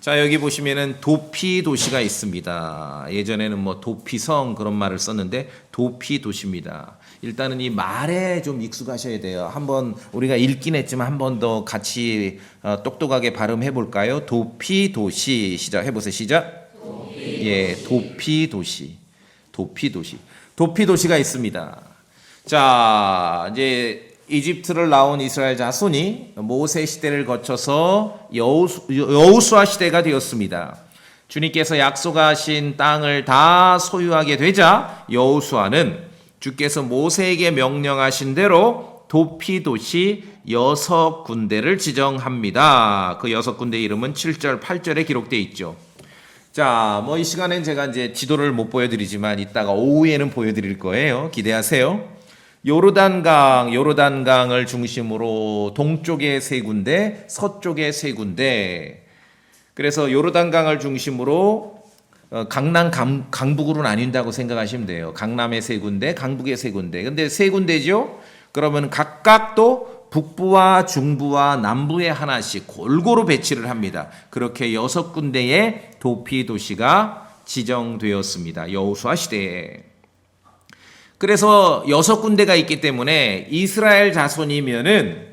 자, 여기 보시면은 도피 도시가 있습니다. 예전에는 뭐 도피성 그런 말을 썼는데 도피 도시입니다. 일단은 이 말에 좀 익숙하셔야 돼요. 한번 우리가 읽긴 했지만 한 번 더 같이 똑똑하게 발음해 볼까요? 도피 도시. 시작 해보세요. 시작. 예, 도피 도시. 도피 도시. 도피 도시가 있습니다. 자, 이제 이집트를 나온 이스라엘 자손이 모세 시대를 거쳐서 여호수아 시대가 되었습니다. 주님께서 약속하신 땅을 다 소유하게 되자 여호수아는 주께서 모세에게 명령하신 대로 도피 도시 6군데를 지정합니다. 그 6군데 이름은 7절, 8절에 기록되어 있죠. 자, 뭐 이 시간엔 제가 이제 지도를 못 보여드리지만 이따가 오후에는 보여드릴 거예요. 기대하세요. 요르단강을 중심으로 동쪽에 3군데, 서쪽에 3군데. 그래서 요르단강을 중심으로 강남, 강북으로 나뉜다고 생각하시면 돼요. 강남에 3군데, 강북에 3군데. 근데 3군데죠? 그러면 각각 또 북부와 중부와 남부에 하나씩 골고루 배치를 합니다. 그렇게 6군데의 도피 도시가 지정되었습니다. 여호수아 시대에. 그래서 6군데가 있기 때문에 이스라엘 자손이면은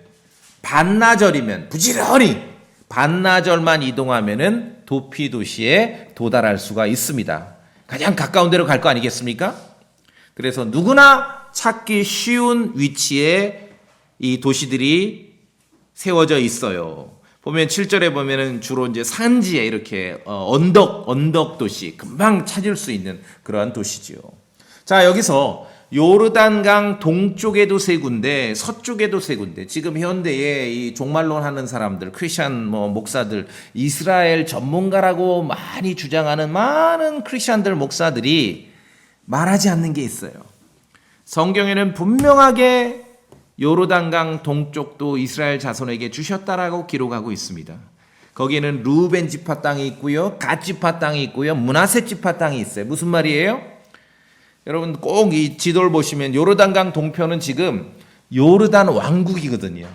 반나절이면 부지런히 반나절만 이동하면은 도피 도시에 도달할 수가 있습니다. 가장 가까운 데로 갈 거 아니겠습니까? 그래서 누구나 찾기 쉬운 위치에 이 도시들이 세워져 있어요. 보면 7절에 보면은 주로 이제 산지에 이렇게 언덕 도시 금방 찾을 수 있는 그러한 도시지요. 자, 여기서 요르단강 동쪽에도 3군데, 서쪽에도 3군데. 지금 현대에 이 종말론 하는 사람들, 크리스천 목사들, 이스라엘 전문가라고 많이 주장하는 많은 크리스천들 목사들이 말하지 않는 게 있어요. 성경에는 분명하게 요르단강 동쪽도 이스라엘 자손에게 주셨다라고 기록하고 있습니다. 거기에는 루벤 지파 땅이 있고요, 갓 지파 땅이 있고요, 므낫세 지파 땅이 있어요. 무슨 말이에요? 여러분 꼭 이 지도를 보시면 요르단강 동편은 지금 요르단 왕국이거든요.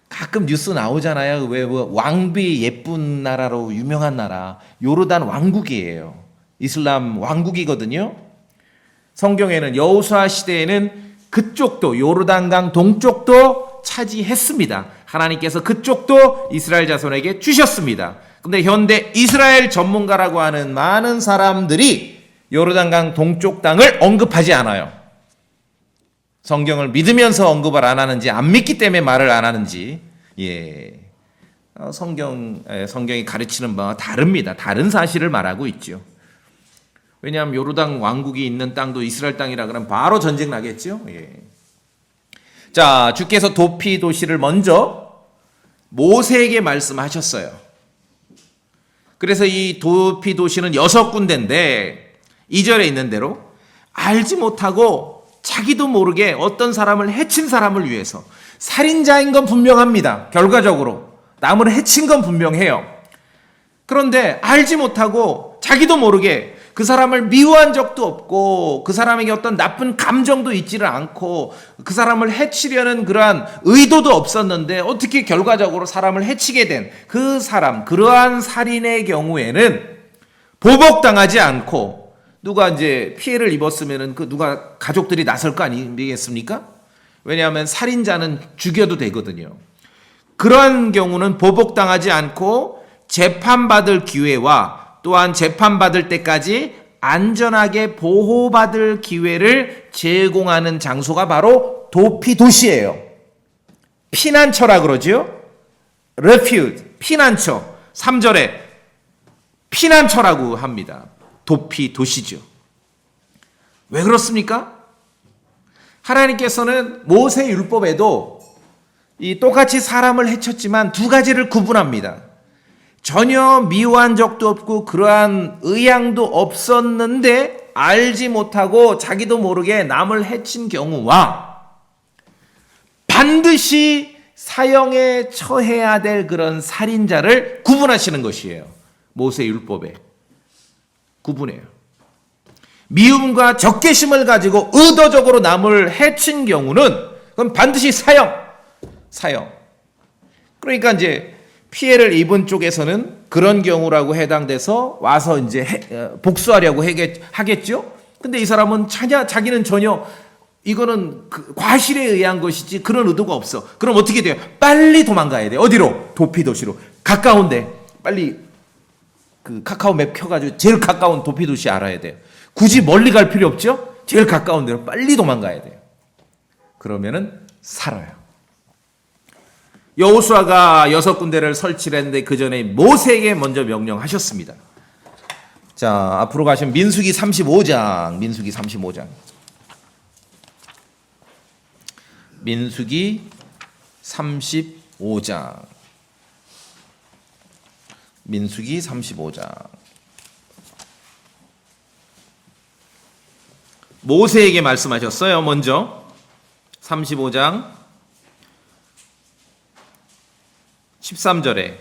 가끔 뉴스 나오잖아요. 왜 왕비 예쁜 나라로 유명한 나라 요르단 왕국이에요. 이슬람 왕국이거든요. 성경에는 여호수아 시대에는 그쪽도 요르단강 동쪽도 차지했습니다. 하나님께서 그쪽도 이스라엘 자손에게 주셨습니다. 근데 현대 이스라엘 전문가라고 하는 많은 사람들이 요르단강 동쪽 땅을 언급하지 않아요. 성경을 믿으면서 언급을 안 하는지, 안 믿기 때문에 말을 안 하는지, 성경이 가르치는 바와 다릅니다. 다른 사실을 말하고 있죠. 왜냐하면 요르단 왕국이 있는 땅도 이스라엘 땅이라 그러면 바로 전쟁 나겠죠. 자, 주께서 도피 도시를 먼저 모세에게 말씀하셨어요. 그래서 이 도피 도시는 6군데인데 2절에 있는 대로 알지 못하고 자기도 모르게 어떤 사람을 해친 사람을 위해서 살인자인 건 분명합니다. 결과적으로 남을 해친 건 분명해요. 그런데 알지 못하고 자기도 모르게 그 사람을 미워한 적도 없고 그 사람에게 어떤 나쁜 감정도 있지를 않고 그 사람을 해치려는 그러한 의도도 없었는데 어떻게 결과적으로 사람을 해치게 된 그 사람, 그러한 살인의 경우에는 보복당하지 않고 누가 이제 피해를 입었으면은 그 누가 가족들이 나설 거 아니겠습니까? 왜냐하면 살인자는 죽여도 되거든요. 그러한 경우는 보복당하지 않고 재판받을 기회와 또한 재판받을 때까지 안전하게 보호받을 기회를 제공하는 장소가 바로 도피 도시예요. 피난처라 그러죠. refuge, 피난처. 3절에 피난처라고 합니다. 도피 도시죠. 왜 그렇습니까? 하나님께서는 모세 율법에도 이 똑같이 사람을 해쳤지만 2가지를 구분합니다. 전혀 미워한 적도 없고 그러한 의향도 없었는데 알지 못하고 자기도 모르게 남을 해친 경우와 반드시 사형에 처해야 될 그런 살인자를 구분하시는 것이에요. 모세 율법에 구분해요. 미움과 적개심을 가지고 의도적으로 남을 해친 경우는 그건 반드시 사형. 그러니까 이제 피해를 입은 쪽에서는 그런 경우라고 해당돼서 와서 이제 복수하려고 하겠죠. 근데 이 사람은 자기는 전혀 이거는 과실에 의한 것이지 그런 의도가 없어. 그럼 어떻게 돼요? 빨리 도망가야 돼. 어디로? 도피도시로. 가까운데 빨리 그 카카오 맵 켜가지고 제일 가까운 도피도시 알아야 돼요. 굳이 멀리 갈 필요 없죠? 제일 가까운 데로 빨리 도망가야 돼요. 그러면은 살아요. 여호수아가 6군데를 설치를 했는데 그 전에 모세에게 먼저 명령하셨습니다. 자, 앞으로 가시면 민수기 35장. 민수기 35장. 민수기 35장. 민수기 35장. 모세에게 말씀하셨어요. 먼저 35장 13절에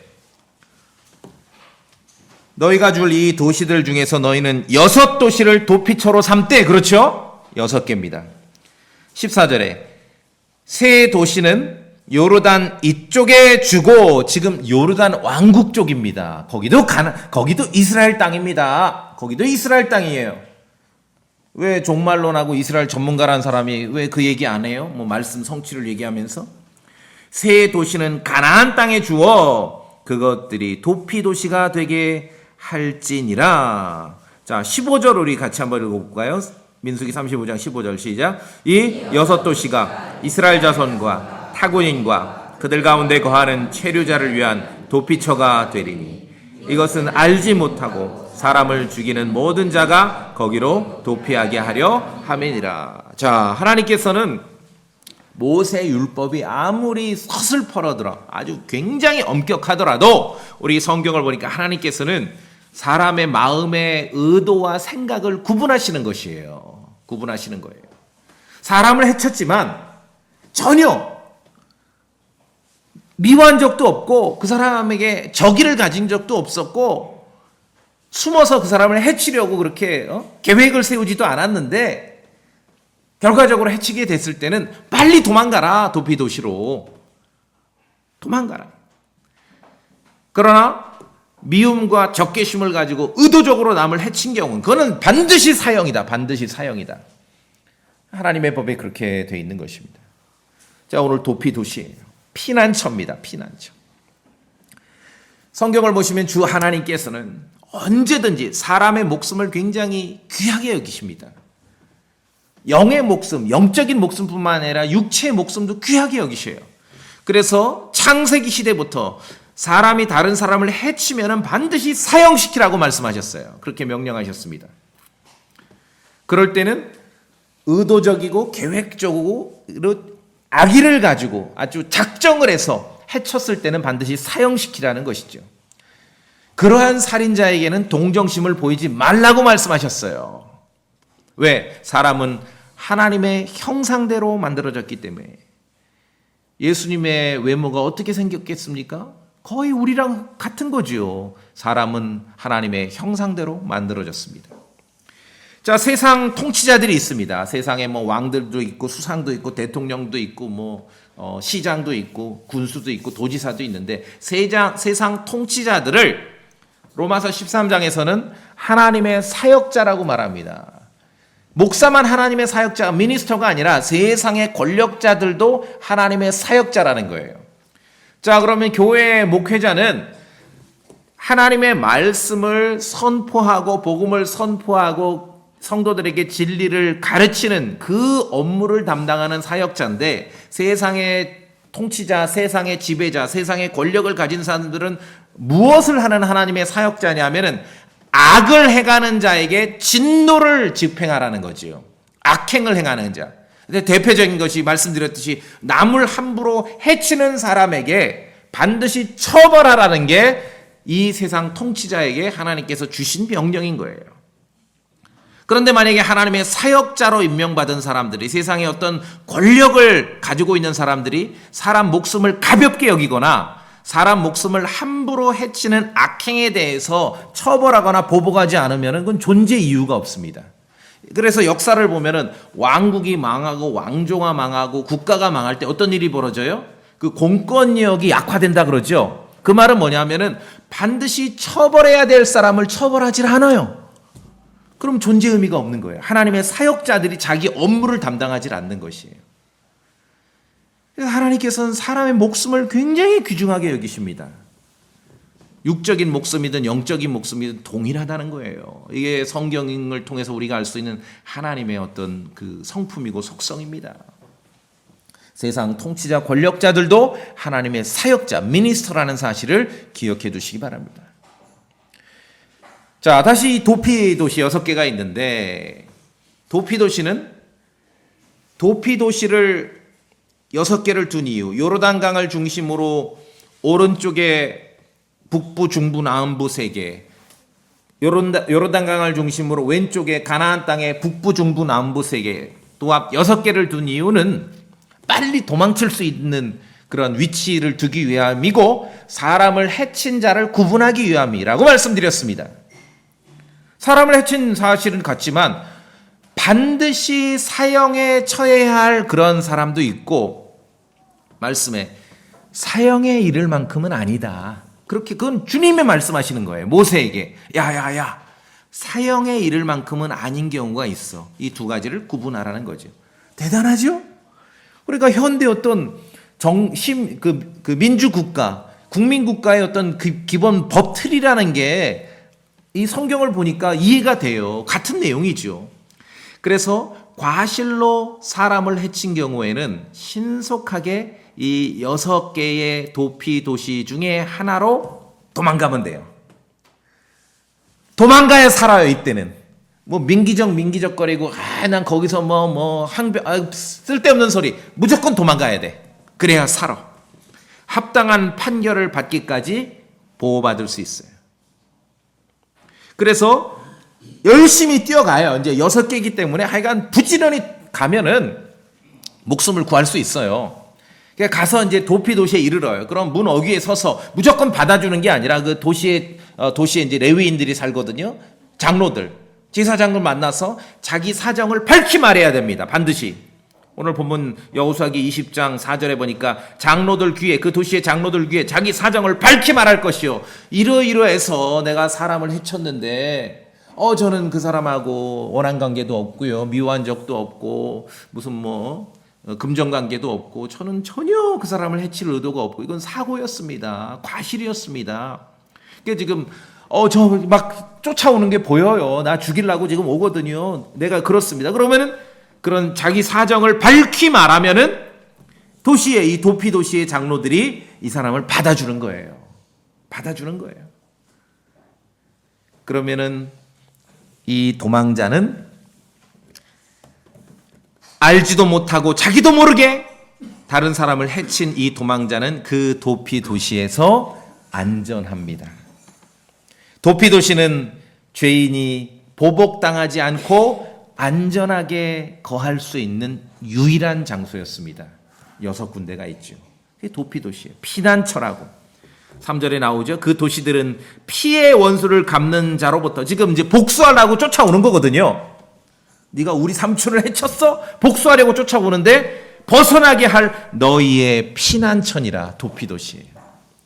너희가 줄 이 도시들 중에서 너희는 6도시를 도피처로 삼되, 그렇죠? 6개입니다. 14절에 세 도시는 요르단 이쪽에 주고, 지금 요르단 왕국 쪽입니다. 거기도 이스라엘 땅입니다. 거기도 이스라엘 땅이에요. 왜 종말론하고 이스라엘 전문가라는 사람이 왜 그 얘기 안 해요? 뭐 말씀 성취를 얘기하면서 세 도시는 가나안 땅에 주어 그것들이 도피도시가 되게 할지니라. 자, 15절 우리 같이 한번 읽어볼까요? 민수기 35장 15절 시작. 이 6도시가 이스라엘 자손과 타고인과 그들 가운데 거하는 체류자를 위한 도피처가 되리니 이것은 알지 못하고 사람을 죽이는 모든 자가 거기로 도피하게 하려 함이니라. 자, 하나님께서는 모세 율법이 아무리 서슬퍼러들어 아주 굉장히 엄격하더라도 우리 성경을 보니까 하나님께서는 사람의 마음의 의도와 생각을 구분하시는 것이에요. 구분하시는 거예요. 사람을 해쳤지만 전혀 미워한 적도 없고 그 사람에게 적의를 가진 적도 없었고 숨어서 그 사람을 해치려고 그렇게 계획을 세우지도 않았는데 결과적으로 해치게 됐을 때는 빨리 도망가라. 도피도시로 도망가라. 그러나 미움과 적개심을 가지고 의도적으로 남을 해친 경우는 그거는 반드시 사형이다. 반드시 사형이다. 하나님의 법에 그렇게 되어 있는 것입니다. 자, 오늘 도피도시예요. 피난처입니다. 피난처. 성경을 보시면 주 하나님께서는 언제든지 사람의 목숨을 굉장히 귀하게 여기십니다. 영의 목숨, 영적인 목숨뿐만 아니라 육체의 목숨도 귀하게 여기셔요. 그래서 창세기 시대부터 사람이 다른 사람을 해치면 반드시 사형시키라고 말씀하셨어요. 그렇게 명령하셨습니다. 그럴 때는 의도적이고 계획적으로 악의를 가지고 아주 작정을 해서 해쳤을 때는 반드시 사형시키라는 것이죠. 그러한 살인자에게는 동정심을 보이지 말라고 말씀하셨어요. 왜? 사람은 하나님의 형상대로 만들어졌기 때문에. 예수님의 외모가 어떻게 생겼겠습니까? 거의 우리랑 같은 거지요. 사람은 하나님의 형상대로 만들어졌습니다. 자, 세상 통치자들이 있습니다. 세상에 뭐 왕들도 있고 수상도 있고 대통령도 있고 시장도 있고 군수도 있고 도지사도 있는데 세상 통치자들을 로마서 13장에서는 하나님의 사역자라고 말합니다. 목사만 하나님의 사역자가 미니스터가 아니라 세상의 권력자들도 하나님의 사역자라는 거예요. 자, 그러면 교회의 목회자는 하나님의 말씀을 선포하고 복음을 선포하고 성도들에게 진리를 가르치는 그 업무를 담당하는 사역자인데 세상의 통치자, 세상의 지배자, 세상의 권력을 가진 사람들은 무엇을 하는 하나님의 사역자냐면은 악을 행하는 자에게 진노를 집행하라는 거지요. 악행을 행하는 자. 근데 대표적인 것이 말씀드렸듯이 남을 함부로 해치는 사람에게 반드시 처벌하라는 게 이 세상 통치자에게 하나님께서 주신 명령인 거예요. 그런데 만약에 하나님의 사역자로 임명받은 사람들이 세상에 어떤 권력을 가지고 있는 사람들이 사람 목숨을 가볍게 여기거나 사람 목숨을 함부로 해치는 악행에 대해서 처벌하거나 보복하지 않으면 그건 존재 이유가 없습니다. 그래서 역사를 보면은 왕국이 망하고 왕조가 망하고 국가가 망할 때 어떤 일이 벌어져요? 그 공권력이 약화된다 그러죠. 그 말은 뭐냐면은 반드시 처벌해야 될 사람을 처벌하지 않아요. 그럼 존재 의미가 없는 거예요. 하나님의 사역자들이 자기 업무를 담당하지 않는 것이에요. 그래서 하나님께서는 사람의 목숨을 굉장히 귀중하게 여기십니다. 육적인 목숨이든 영적인 목숨이든 동일하다는 거예요. 이게 성경을 통해서 우리가 알 수 있는 하나님의 어떤 그 성품이고 속성입니다. 세상 통치자 권력자들도 하나님의 사역자, 미니스터라는 사실을 기억해 두시기 바랍니다. 자, 다시 도피도시 6개가 있는데 도피도시를 6개를 둔 이유, 요르단강을 중심으로 오른쪽에 북부, 중부, 남부 3개, 요르단강을 중심으로 왼쪽에 가나안 땅의 북부, 중부, 남부 3개, 도합 6개를 둔 이유는 빨리 도망칠 수 있는 그런 위치를 두기 위함이고 사람을 해친 자를 구분하기 위함이라고 말씀드렸습니다. 사람을 해친 사실은 같지만 반드시 사형에 처해야 할 그런 사람도 있고 말씀에 사형에 이를 만큼은 아니다. 그렇게 그건 주님이 말씀하시는 거예요. 모세에게 야야야 사형에 이를 만큼은 아닌 경우가 있어. 이 두 가지를 구분하라는 거죠. 대단하죠? 그러니까 현대 어떤 민주국가, 국민국가의 어떤 기본 법 틀이라는 게 이 성경을 보니까 이해가 돼요. 같은 내용이죠. 그래서 과실로 사람을 해친 경우에는 신속하게 이 6개의 도피 도시 중에 하나로 도망가면 돼요. 도망가야 살아요, 이때는. 뭐 민기적거리고 난 거기서 쓸데없는 소리. 무조건 도망가야 돼. 그래야 살아. 합당한 판결을 받기까지 보호받을 수 있어요. 그래서 열심히 뛰어가요. 이제 6개이기 때문에 하여간 부지런히 가면은 목숨을 구할 수 있어요. 그러니까 가서 이제 도피도시에 이르러요. 그럼 문 어귀에 서서 무조건 받아주는 게 아니라 그 도시에 이제 레위인들이 살거든요. 장로들, 제사장을 만나서 자기 사정을 밝히 말해야 됩니다. 반드시. 오늘 본문 여호수아기 20장 4절에 보니까 장로들 귀에, 그 도시의 장로들 귀에 자기 사정을 밝히 말할 것이요. 이러이러해서 내가 사람을 해쳤는데 저는 그 사람하고 원한 관계도 없고요. 미워한 적도 없고 무슨 금전 관계도 없고 저는 전혀 그 사람을 해칠 의도가 없고 이건 사고였습니다. 과실이었습니다. 그러니까 지금 저 막 쫓아오는 게 보여요. 나 죽이려고 지금 오거든요. 내가 그렇습니다. 그러면은 그런 자기 사정을 밝히 말하면은 이 도피 도시의 장로들이 이 사람을 받아주는 거예요. 받아주는 거예요. 그러면은 이 도망자는 알지도 못하고 자기도 모르게 다른 사람을 해친 이 도망자는 그 도피 도시에서 안전합니다. 도피 도시는 죄인이 보복당하지 않고 안전하게 거할 수 있는 유일한 장소였습니다. 6군데가 있죠. 그게 도피 도시예요. 피난처라고. 3절에 나오죠. 그 도시들은 피의 원수를 갚는 자로부터 지금 이제 복수하려고 쫓아오는 거거든요. 네가 우리 삼촌을 해쳤어? 복수하려고 쫓아오는데 벗어나게 할 너희의 피난처니라. 도피 도시예요.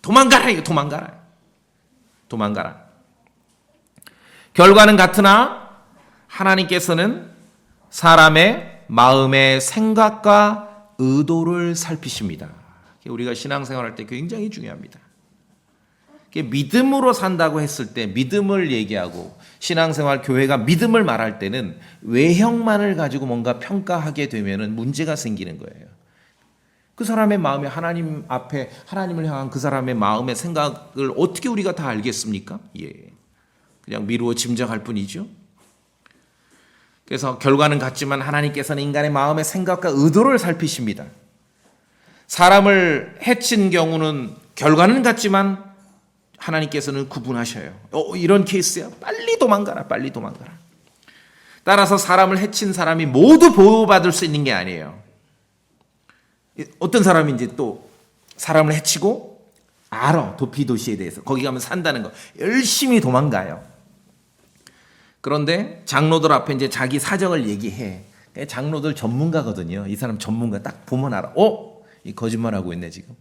도망가라 이거 도망가라. 결과는 같으나 하나님께서는 사람의 마음의 생각과 의도를 살피십니다. 우리가 신앙생활할 때 굉장히 중요합니다. 믿음으로 산다고 했을 때 믿음을 얘기하고 신앙생활 교회가 믿음을 말할 때는 외형만을 가지고 뭔가 평가하게 되면 문제가 생기는 거예요. 그 사람의 마음에 하나님 앞에 하나님을 향한 그 사람의 마음의 생각을 어떻게 우리가 다 알겠습니까? 그냥 미루어 짐작할 뿐이죠. 그래서 결과는 같지만 하나님께서는 인간의 마음의 생각과 의도를 살피십니다. 사람을 해친 경우는 결과는 같지만 하나님께서는 구분하셔요. 이런 케이스야. 빨리 도망가라. 따라서 사람을 해친 사람이 모두 보호받을 수 있는 게 아니에요. 어떤 사람인지 또 사람을 해치고 알아. 도피 도시에 대해서. 거기 가면 산다는 거. 열심히 도망가요. 그런데 장로들 앞에 이제 자기 사정을 얘기해. 장로들 전문가거든요. 이 사람 전문가 딱 보면 알아. 이 거짓말하고 있네 지금.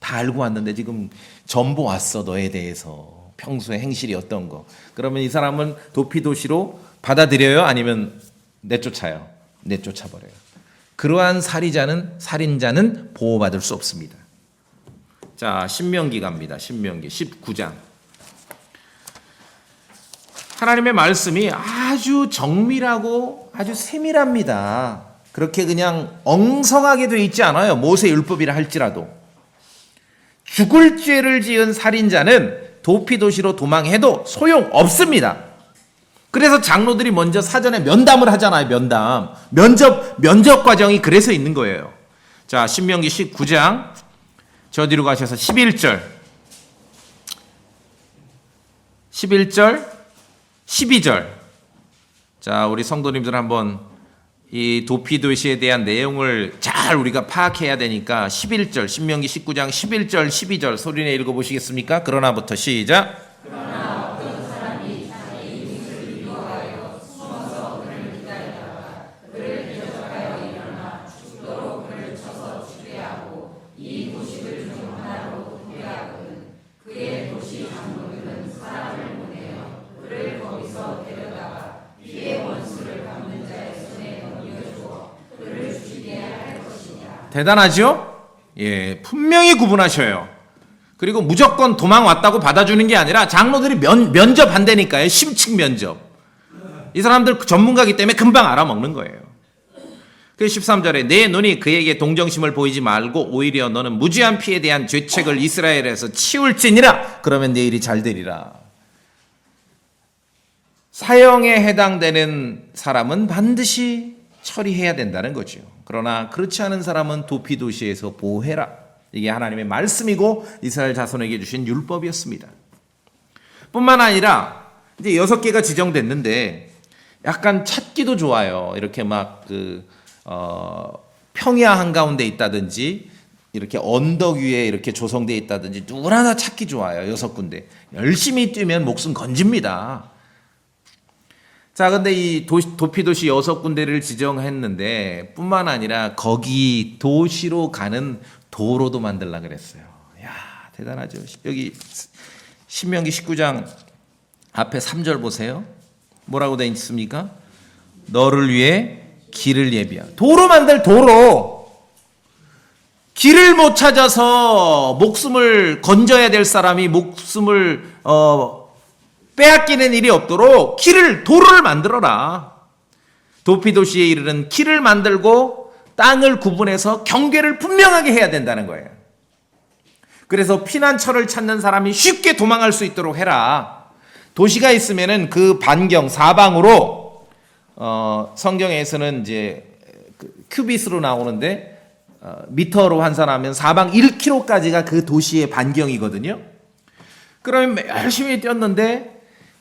다 알고 왔는데 지금 전보 왔어, 너에 대해서. 평소에 행실이 어떤 거. 그러면 이 사람은 도피도시로 받아들여요? 아니면 내쫓아요? 내쫓아버려요. 그러한 살인자는 보호받을 수 없습니다. 자, 신명기 갑니다. 신명기 19장. 하나님의 말씀이 아주 정밀하고 아주 세밀합니다. 그렇게 그냥 엉성하게 되어 있지 않아요. 모세 율법이라 할지라도. 죽을 죄를 지은 살인자는 도피도시로 도망해도 소용없습니다. 그래서 장로들이 먼저 사전에 면담을 하잖아요. 면접 과정이 그래서 있는 거예요. 자, 신명기 19장 저 뒤로 가셔서 11절 12절. 자, 우리 성도님들 한번 이 도피도시에 대한 내용을 잘 우리가 파악해야 되니까 11절, 신명기 19장 11절, 12절 소리내 읽어보시겠습니까? 그러나부터 시작. 그러나 어떤 사람이 자기 이웃을 미워하여 숨어서 그를 기다리다가 그를 대적하여 일어나 죽도록 그를 쳐서 죽게 하고 이 도시를 중 하나로 도피하거든 그의 도시 장로들은 사람을 보내어 그를 거기서 데려다가 피해 원수를 갚는 자의 손에 넘겨주어 그를 죽이게 할 것이냐. 대단하죠? 예, 분명히 구분하셔요. 그리고 무조건 도망 왔다고 받아주는 게 아니라 장로들이 면접한다니까요. 심층 면접. 이 사람들 전문가이기 때문에 금방 알아먹는 거예요. 그 13절에 내 눈이 그에게 동정심을 보이지 말고 오히려 너는 무지한 피에 대한 죄책을 이스라엘에서 치울지니라. 그러면 내 일이 잘 되리라. 사형에 해당되는 사람은 반드시 처리해야 된다는 거죠. 그러나 그렇지 않은 사람은 도피도시에서 보호해라. 이게 하나님의 말씀이고 이스라엘 자손에게 주신 율법이었습니다. 뿐만 아니라 이제 6개가 지정됐는데 약간 찾기도 좋아요. 이렇게 막 평야 한가운데 있다든지 이렇게 언덕 위에 이렇게 조성되어 있다든지 누구나 찾기 좋아요. 6군데. 열심히 뛰면 목숨 건집니다. 자, 근데 이 도피도시 6군데를 지정했는데 뿐만 아니라 거기 도시로 가는 도로도 만들라 그랬어요. 야, 대단하죠. 여기 신명기 19장 앞에 3절 보세요. 뭐라고 되어 있습니까? 너를 위해 길을 예비하라. 도로 만들 도로. 길을 못 찾아서 목숨을 건져야 될 사람이 목숨을 빼앗기는 일이 없도록 도로를 만들어라. 도피도시에 이르는 길을 만들고 땅을 구분해서 경계를 분명하게 해야 된다는 거예요. 그래서 피난처를 찾는 사람이 쉽게 도망할 수 있도록 해라. 도시가 있으면은 그 반경 사방으로 성경에서는 이제 큐빗으로 나오는데 미터로 환산하면 사방 1km까지가 그 도시의 반경이거든요. 그러면 열심히 뛰었는데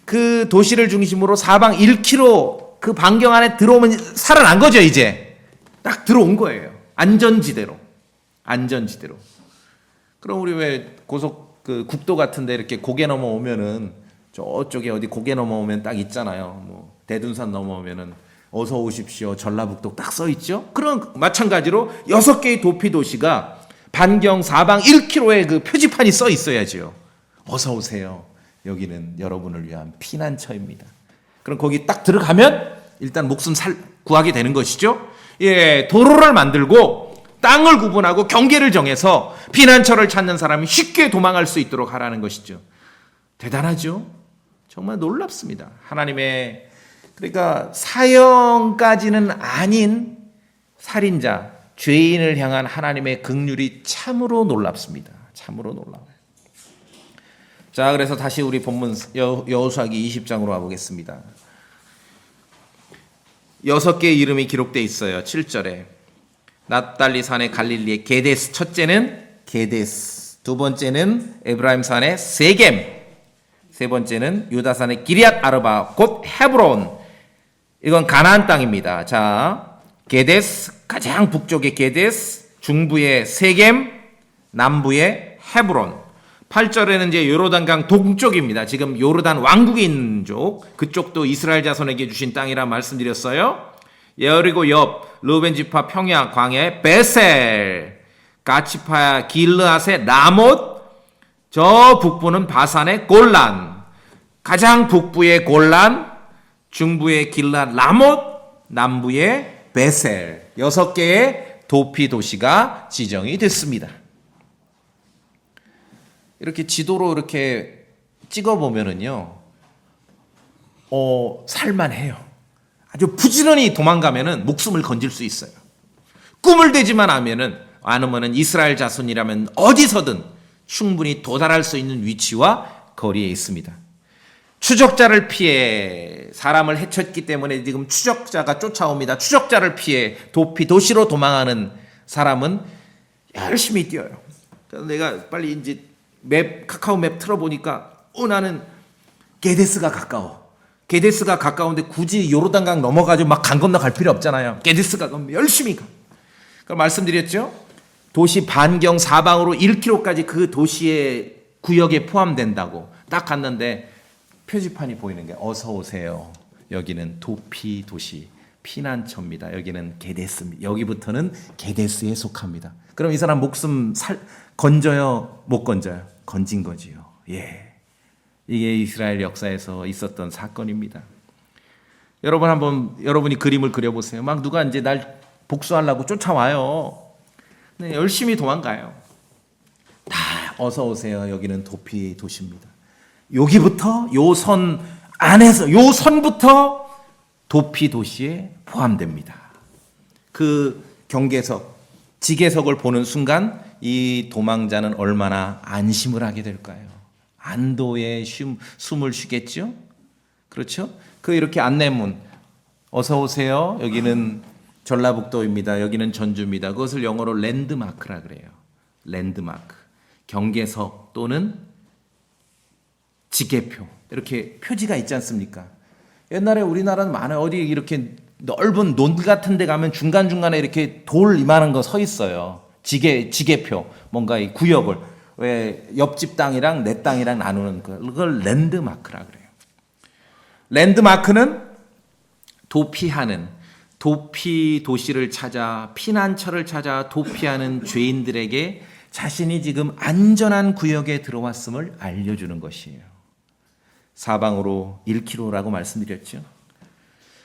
그 도시를 중심으로 사방 1km 그 반경 안에 들어오면 살아난 거죠. 이제 딱 들어온 거예요. 안전지대로. 그럼 우리 왜 국도 같은데 이렇게 고개 넘어오면은 저쪽에 어디 고개 넘어오면 딱 있잖아요. 뭐 대둔산 넘어오면은 어서 오십시오. 전라북도 딱 써 있죠. 그런 마찬가지로 6개의 도피도시가 반경 사방 1km의 그 표지판이 써 있어야죠. 어서 오세요. 여기는 여러분을 위한 피난처입니다. 그럼 거기 딱 들어가면 일단 목숨 구하게 되는 것이죠. 예, 도로를 만들고 땅을 구분하고 경계를 정해서 피난처를 찾는 사람이 쉽게 도망갈 수 있도록 하라는 것이죠. 대단하죠? 정말 놀랍습니다. 하나님의 그러니까 사형까지는 아닌 살인자, 죄인을 향한 하나님의 긍휼이 참으로 놀랍습니다. 참으로 놀라워요. 자, 그래서 다시 우리 본문 여호수아기 20장으로 가보겠습니다. 6개의 이름이 기록되어 있어요. 7절에 납달리 산의 갈릴리의 게데스, 첫째는 게데스, 두 번째는 에브라임 산의 세겜, 세 번째는 유다 산의 기럇 아르바 곧 헤브론. 이건 가나안 땅입니다. 자, 게데스, 가장 북쪽의 게데스, 중부의 세겜, 남부의 헤브론. 8절에는 이제 요르단강 동쪽입니다. 지금 요르단 왕국에 있는 쪽, 그쪽도 이스라엘 자손에게 주신 땅이라 말씀드렸어요. 여리고 옆 르우벤 지파 평야 광야의 베셀, 가치파 길르앗의 라못, 저 북부는 바산의 골란, 가장 북부의 골란, 중부의 길르앗 라못, 남부의 베셀, 6개의 도피 도시가 지정이 됐습니다. 이렇게 지도로 이렇게 찍어보면은요, 살만해요. 아주 부지런히 도망가면은 목숨을 건질 수 있어요. 꿈을 대지만 않으면은 이스라엘 자손이라면 어디서든 충분히 도달할 수 있는 위치와 거리에 있습니다. 추적자를 피해 사람을 해쳤기 때문에 지금 추적자가 쫓아옵니다. 추적자를 피해 도시로 도망하는 사람은 열심히 뛰어요. 그래서 내가 빨리 이제 카카오 맵 틀어보니까 나는 게데스가 가까워. 게데스가 가까운데 굳이 요르단강 넘어가지고 막 강 건너 갈 필요 없잖아요. 게데스가 열심히 가. 그러니까 말씀드렸죠. 도시 반경 사방으로 1km까지 그 도시의 구역에 포함된다고 딱 갔는데 표지판이 보이는 게 어서 오세요. 여기는 도피 도시 피난처입니다. 여기는 게데스입니다. 여기부터는 게데스에 속합니다. 그럼 이 사람 목숨 건져요? 못 건져요? 건진 거지요. 예, 이게 이스라엘 역사에서 있었던 사건입니다. 여러분이 그림을 그려보세요. 막 누가 이제 날 복수하려고 쫓아와요. 네, 열심히 도망가요. 다 어서 오세요. 여기는 도피 도시입니다. 여기부터 요 선 안에서 요 선부터 도피 도시에 포함됩니다. 그 경계석, 지계석을 보는 순간 이 도망자는 얼마나 안심을 하게 될까요? 안도의 숨을 쉬겠죠? 그렇죠? 이렇게 안내문, 어서 오세요. 여기는 전라북도입니다. 여기는 전주입니다. 그것을 영어로 랜드마크라 그래요. 랜드마크. 경계석 또는 지계표. 이렇게 표지가 있지 않습니까? 옛날에 우리나라는 많아요. 어디 이렇게 넓은 논 같은 데 가면 중간중간에 이렇게 돌 이만한 거 서 있어요. 지계표. 뭔가 이 구역을. 왜 옆집 땅이랑 내 땅이랑 나누는 그걸 랜드마크라 그래요. 랜드마크는 도피 도시를 찾아 피난처를 찾아 도피하는 죄인들에게 자신이 지금 안전한 구역에 들어왔음을 알려주는 것이에요. 사방으로 1km라고 말씀드렸죠.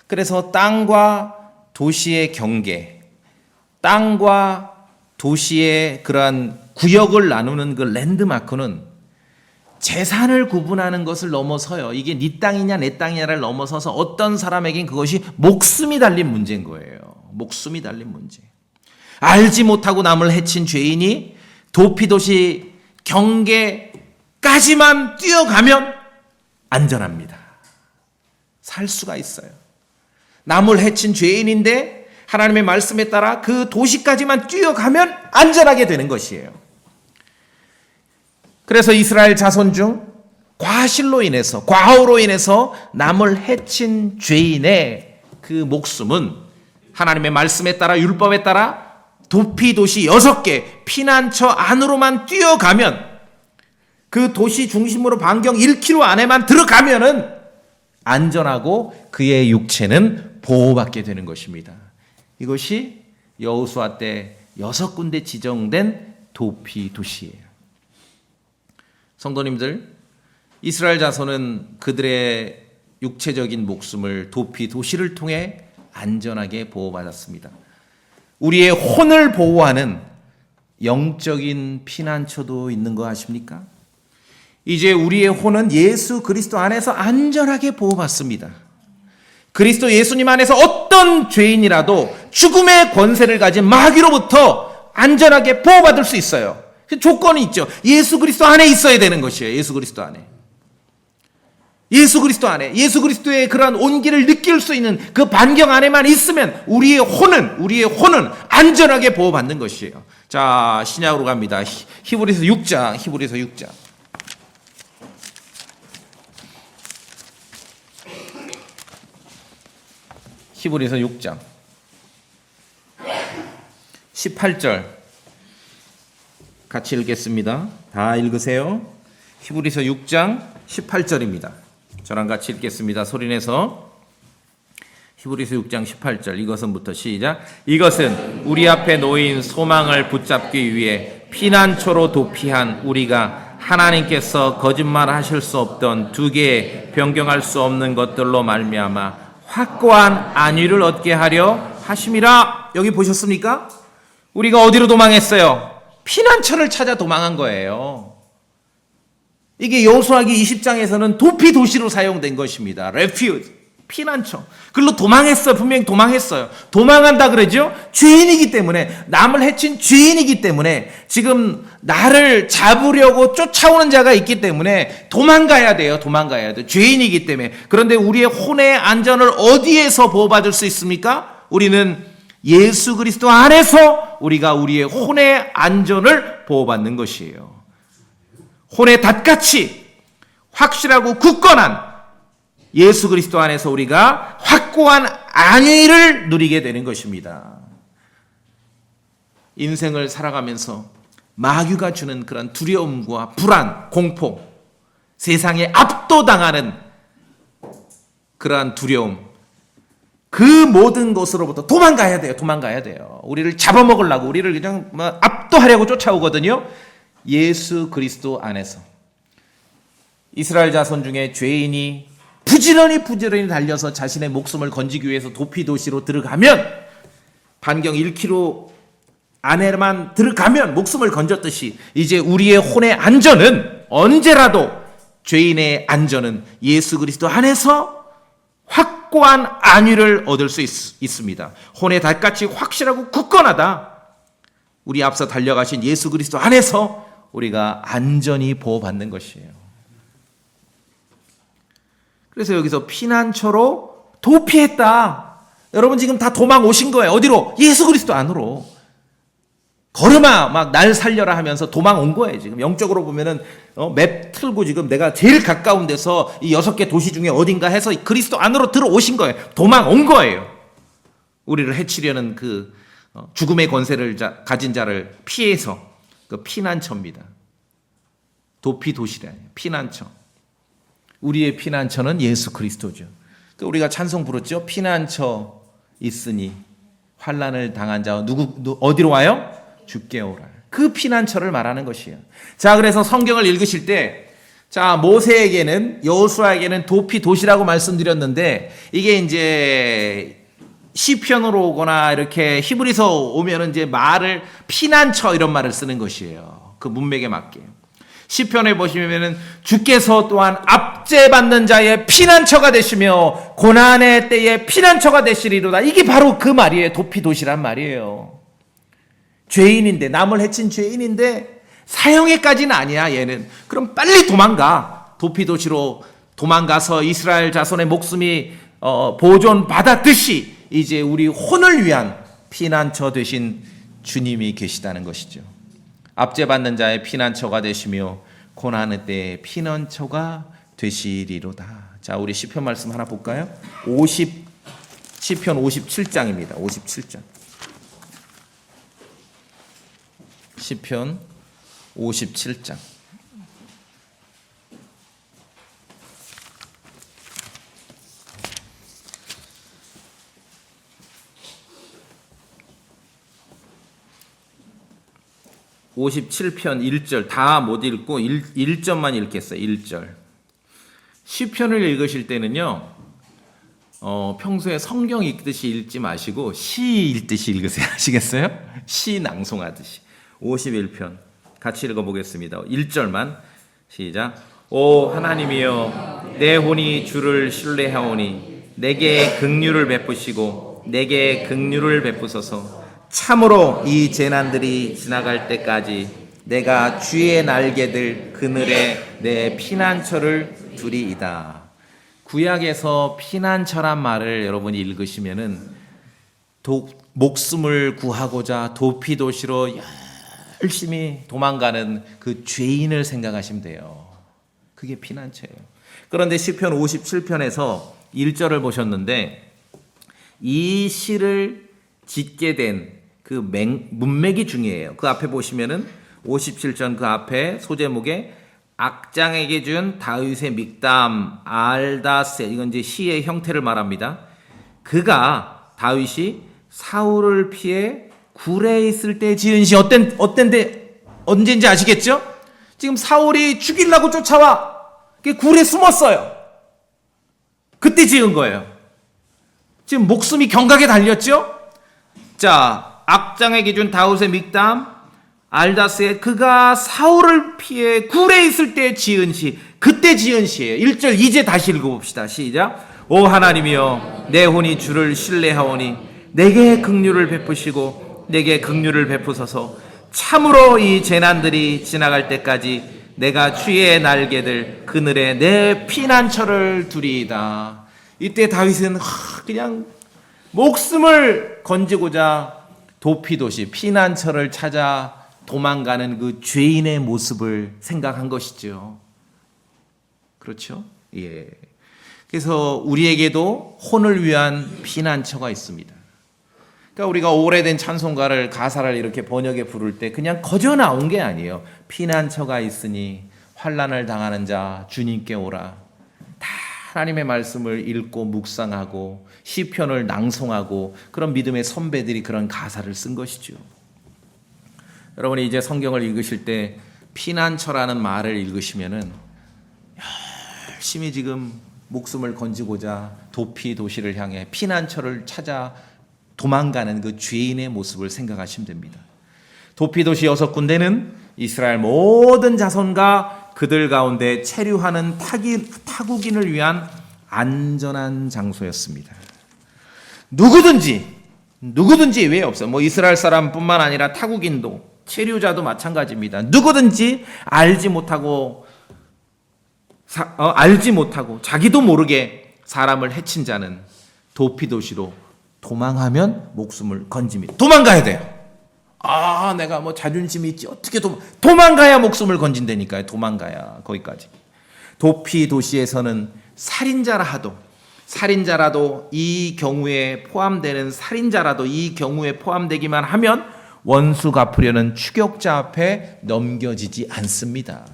그래서 땅과 도시의 경계, 땅과 도시의 그러한 구역을 나누는 그 랜드마크는 재산을 구분하는 것을 넘어서요. 이게 네 땅이냐 내 땅이냐를 넘어서서 어떤 사람에겐 그것이 목숨이 달린 문제인 거예요. 목숨이 달린 문제. 알지 못하고 남을 해친 죄인이 도피도시 경계까지만 뛰어가면 안전합니다. 살 수가 있어요. 남을 해친 죄인인데 하나님의 말씀에 따라 그 도시까지만 뛰어가면 안전하게 되는 것이에요. 그래서 이스라엘 자손 중 과실로 인해서, 과오로 인해서 남을 해친 죄인의 그 목숨은 하나님의 말씀에 따라, 율법에 따라 도피도시 6개 피난처 안으로만 뛰어가면, 그 도시 중심으로 반경 1km 안에만 들어가면은 안전하고 그의 육체는 보호받게 되는 것입니다. 이것이 여호수아 때 6군데 지정된 도피도시예요. 성도님들, 이스라엘 자손은 그들의 육체적인 목숨을 도피 도시를 통해 안전하게 보호받았습니다. 우리의 혼을 보호하는 영적인 피난처도 있는 거 아십니까? 이제 우리의 혼은 예수 그리스도 안에서 안전하게 보호받습니다. 그리스도 예수님 안에서 어떤 죄인이라도 죽음의 권세를 가진 마귀로부터 안전하게 보호받을 수 있어요. 조건이 있죠. 예수 그리스도 안에 있어야 되는 것이에요. 예수 그리스도 안에. 예수 그리스도 안에. 예수 그리스도의 그러한 온기를 느낄 수 있는 그 반경 안에만 있으면 우리의 혼은 안전하게 보호받는 것이에요. 자, 신약으로 갑니다. 히브리서 6장. 히브리서 6장 18절 같이 읽겠습니다. 다 읽으세요. 히브리서 6장 18절입니다. 저랑 같이 읽겠습니다. 소리내서 히브리서 6장 18절 이것은부터 시작. 이것은 우리 앞에 놓인 소망을 붙잡기 위해 피난처로 도피한 우리가 하나님께서 거짓말하실 수 없던 두 개의 변경할 수 없는 것들로 말미암아 확고한 안위를 얻게 하려 하심이라. 여기 보셨습니까? 우리가 어디로 도망했어요? 피난처를 찾아 도망한 거예요. 이게 여호수아기 20장에서는 도피 도시로 사용된 것입니다. refuge, 피난처. 그걸로 도망했어요. 분명히 도망했어요. 도망한다 그러죠? 죄인이기 때문에, 남을 해친 죄인이기 때문에, 지금 나를 잡으려고 쫓아오는 자가 있기 때문에 도망가야 돼요. 도망가야 돼요. 죄인이기 때문에. 그런데 우리의 혼의 안전을 어디에서 보호받을 수 있습니까? 우리는 예수 그리스도 안에서 우리가 우리의 혼의 안전을 보호받는 것이에요. 혼의 닷같이 확실하고 굳건한 예수 그리스도 안에서 우리가 확고한 안위를 누리게 되는 것입니다. 인생을 살아가면서 마귀가 주는 그런 두려움과 불안, 공포, 세상에 압도당하는 그러한 두려움, 그 모든 것으로부터 도망가야 돼요. 도망가야 돼요. 우리를 잡아먹으려고, 우리를 그냥 압도하려고 쫓아오거든요. 예수 그리스도 안에서. 이스라엘 자손 중에 죄인이 부지런히 달려서 자신의 목숨을 건지기 위해서 도피도시로 들어가면, 반경 1km 안에만 들어가면 목숨을 건졌듯이 이제 우리의 혼의 안전은, 언제라도 죄인의 안전은 예수 그리스도 안에서 확고한 안위를 얻을 수 있습니다. 혼의 닷같이 확실하고 굳건하다. 우리 앞서 달려가신 예수 그리스도 안에서 우리가 안전히 보호받는 것이에요. 그래서 여기서 피난처로 도피했다. 여러분 지금 다 도망 오신 거예요. 어디로? 예수 그리스도 안으로. 걸음아 막 날 살려라 하면서 도망 온 거예요. 지금 영적으로 보면은 맵 틀고 지금 내가 제일 가까운 데서 이 6개 도시 중에 어딘가 해서 그리스도 안으로 들어오신 거예요. 도망 온 거예요. 우리를 해치려는 그 죽음의 권세를 가진 자를 피해서, 그 피난처입니다. 도피 도시래, 피난처. 우리의 피난처는 예수 그리스도죠. 우리가 찬송 부르죠. 피난처 있으니 환난을 당한 자 어디로 와요? 주께 오라. 그 피난처를 말하는 것이에요. 자, 그래서 성경을 읽으실 때, 자, 모세에게는, 여호수아에게는 도피 도시라고 말씀드렸는데, 이게 이제 시편으로 오거나 이렇게 히브리서 오면은 이제 말을 피난처 이런 말을 쓰는 것이에요. 그 문맥에 맞게. 시편에 보시면은 주께서 또한 압제받는 자의 피난처가 되시며 고난의 때에 피난처가 되시리로다. 이게 바로 그 말이에요. 도피 도시란 말이에요. 죄인인데, 남을 해친 죄인인데 사형에까지는 아니야 얘는. 그럼 빨리 도망가. 도피 도시로 도망가서 이스라엘 자손의 목숨이 보존받았듯이 이제 우리 혼을 위한 피난처 되신 주님이 계시다는 것이죠. 압제받는 자의 피난처가 되시며 고난의 때에 피난처가 되시리로다. 자, 우리 시편 말씀 하나 볼까요? 시편 57장입니다. 57장. 시편 57장. (57편) 1절 다 못 읽고 1절만 읽겠어요. 1절. 시편을 읽으실 때는요, 평소에 성경 읽듯이 읽지 마시고 시 읽듯이 읽으세요. 아시겠어요? 시 낭송하듯이. 51편 같이 읽어보겠습니다. 1절만 시작. 오 하나님이여, 내 혼이 주를 신뢰하오니 내게 긍휼을 베푸시고 내게 긍휼을 베푸소서. 참으로 이 재난들이 지나갈 때까지 내가 주의 날개들 그늘에 내 피난처를 두리이다. 구약에서 피난처란 말을 여러분이 읽으시면은 목숨을 구하고자 도피도시로 열심히 도망가는 그 죄인을 생각하시면 돼요. 그게 피난처예요. 그런데 시편 57편에서 1절을 보셨는데, 이 시를 짓게 된 그 문맥이 중요해요. 그 앞에 보시면은 57전 그 앞에 소제목에 악장에게 준 다윗의 믹담 알다세, 이건 이제 시의 형태를 말합니다. 그가 다윗이 사울을 피해 굴에 있을 때 지은 시 어땠는데 언제인지 아시겠죠? 지금 사울이 죽이려고 쫓아와 굴에 숨었어요. 그때 지은 거예요. 지금 목숨이 경각에 달렸죠? 자, 악장의 기준 다윗의 믹담 알다스의 그가 사울을 피해 굴에 있을 때 지은 시, 그때 지은 시예요. 1절 이제 다시 읽어봅시다. 시작. 오 하나님이여 내 혼이 주를 신뢰하오니 내게 긍휼을 베푸시고 내게 긍휼을 베푸소서. 참으로 이 재난들이 지나갈 때까지 내가 주의 날개들 그늘에 내 피난처를 두리이다. 이때 다윗은 그냥 목숨을 건지고자 도피도시 피난처를 찾아 도망가는 그 죄인의 모습을 생각한 것이죠. 그렇죠? 예. 그래서 우리에게도 혼을 위한 피난처가 있습니다. 그러니까 우리가 오래된 찬송가를 가사를 이렇게 번역해 부를 때 그냥 거저 나온 게 아니에요. 피난처가 있으니 환난을 당하는 자 주님께 오라. 다 하나님의 말씀을 읽고 묵상하고 시편을 낭송하고 그런 믿음의 선배들이 그런 가사를 쓴 것이죠. 여러분이 이제 성경을 읽으실 때 피난처라는 말을 읽으시면은 열심히 지금 목숨을 건지고자 도피 도시를 향해 피난처를 찾아 도망가는 그 죄인의 모습을 생각하시면 됩니다. 도피 도시 6군데는 이스라엘 모든 자손과 그들 가운데 체류하는 타국인을 위한 안전한 장소였습니다. 누구든지 왜 없어요. 뭐 이스라엘 사람뿐만 아니라 타국인도 체류자도 마찬가지입니다. 누구든지 알지 못하고 자기도 모르게 사람을 해친 자는 도피도시로 도망하면 목숨을 건집니다. 도망가야 돼요. 내가 뭐 자존심이 있지 어떻게 도망가야 목숨을 건진다니까요. 도망가야 거기까지. 도피도시에서는 살인자라도 이 경우에 포함되기만 하면 원수 갚으려는 추격자 앞에 넘겨지지 않습니다.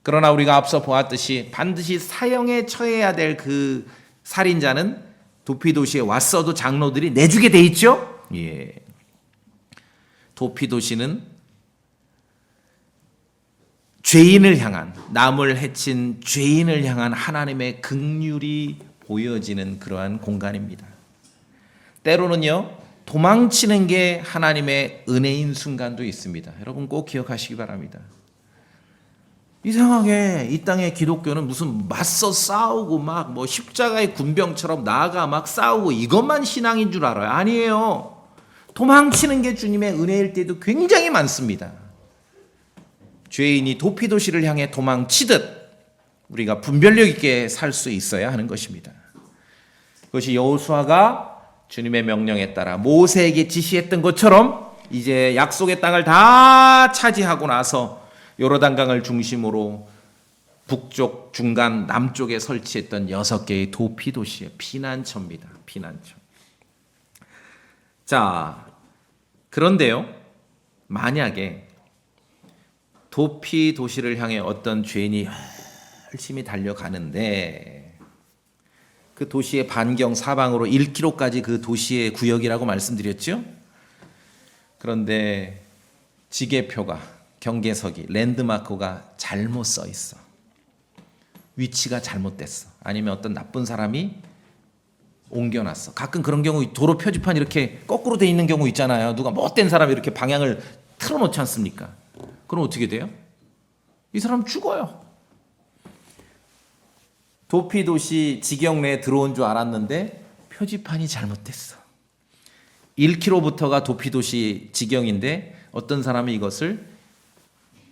그러나 우리가 앞서 보았듯이 반드시 사형에 처해야 될 그 살인자는 도피도시에 왔어도 장로들이 내주게 돼 있죠. 예. 도피도시는 남을 해친 죄인을 향한 하나님의 긍휼이 보여지는 그러한 공간입니다. 때로는요, 도망치는 게 하나님의 은혜인 순간도 있습니다. 여러분 꼭 기억하시기 바랍니다. 이상하게 이 땅의 기독교는 무슨 맞서 싸우고 막 뭐 십자가의 군병처럼 나아가 막 싸우고 이것만 신앙인 줄 알아요. 아니에요. 도망치는 게 주님의 은혜일 때도 굉장히 많습니다. 죄인이 도피도시를 향해 도망치듯 우리가 분별력 있게 살 수 있어야 하는 것입니다. 그것이 여호수아가 주님의 명령에 따라 모세에게 지시했던 것처럼 이제 약속의 땅을 다 차지하고 나서 요르단강을 중심으로 북쪽, 중간, 남쪽에 설치했던 6개의 도피도시의 피난처입니다. 피난처. 자, 그런데요, 만약에 도피도시를 향해 어떤 죄인이 열심히 달려가는데 그 도시의 반경 사방으로 1km까지 그 도시의 구역이라고 말씀드렸죠? 그런데 지게표가, 경계석이, 랜드마크가 잘못 써 있어. 위치가 잘못됐어. 아니면 어떤 나쁜 사람이 옮겨놨어. 가끔 그런 경우 도로 표지판 이렇게 거꾸로 돼 있는 경우 있잖아요. 누가 못된 사람이 이렇게 방향을 틀어놓지 않습니까? 그럼 어떻게 돼요? 이 사람 죽어요. 도피도시 지경 내에 들어온 줄 알았는데 표지판이 잘못됐어. 1km부터가 도피도시 지경인데 어떤 사람이 이것을